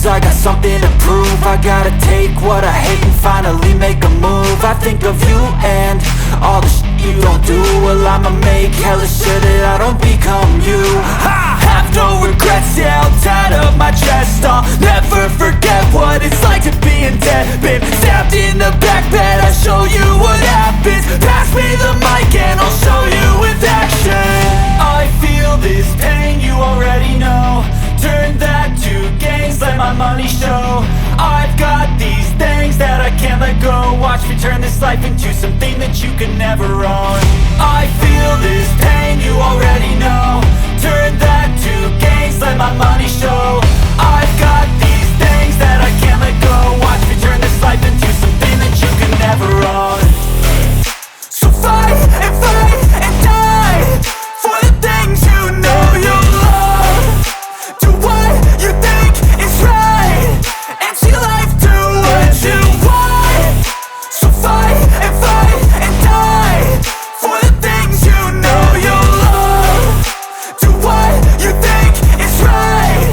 lose, I got something to prove. I gotta take what I hate and finally make a move. I think of you and all the shit you don't do. Well, I'ma make hella sure that I don't become you. I have no regrets, yeah, I'll tie up my chest. I'll never forget what it's like to be in debt. Been stabbed in the back bed, I'll show you what happens. Pass me the mic and I'll show you with action. I feel this pain, you already know. Turn that to gains, let my money show. I've got these things that I can't let go. Watch me turn this life into something that you can never own. I feel this pain, you already know. Turn that to gains, let my money show. I've got these things that I can't let go. Watch me turn this life into something that you can never own. So fight and die for the things you know you love. Do what you think is right and see life do what you want. So fight and die for the things you know you love. Do what you think is right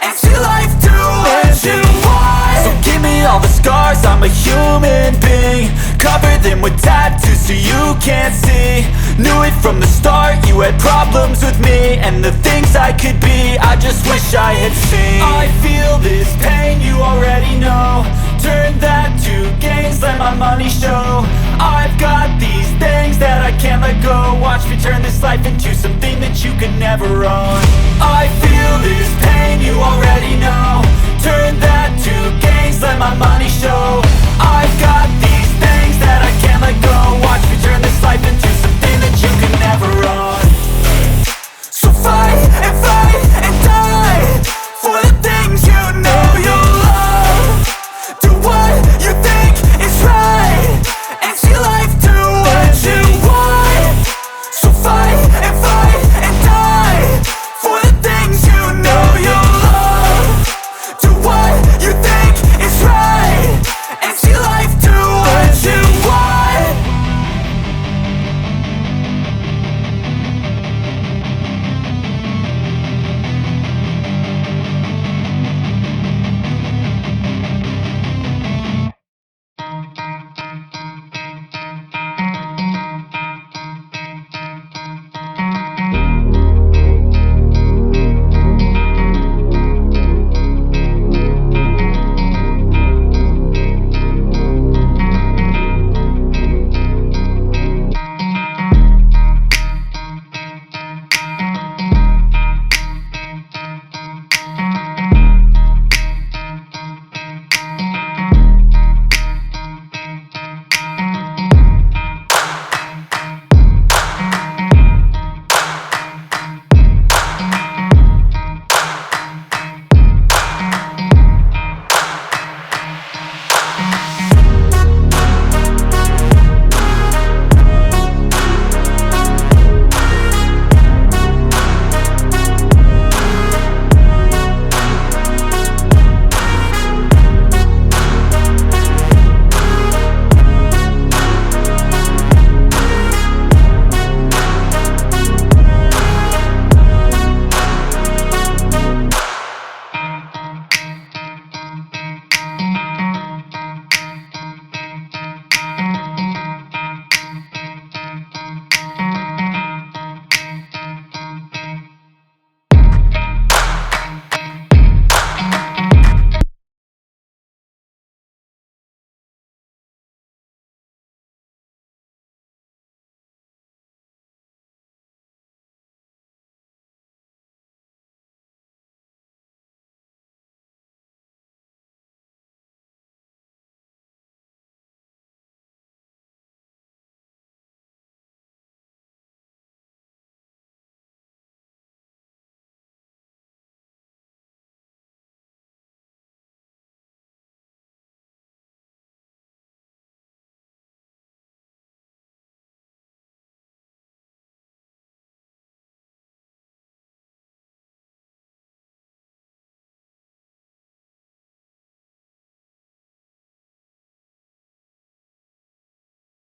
and see life do what you want. So give me all the scars, I'm a human being. Cover them with tattoos so you can't see. Knew it from the start, you had problems with me and the things I could be, I just wish I had seen. I feel this pain, you already know. Turn that to gains, let my money show. I've got these things that I can't let go. Watch me turn this life into something that you can never own. I feel this pain, you already know. Turn that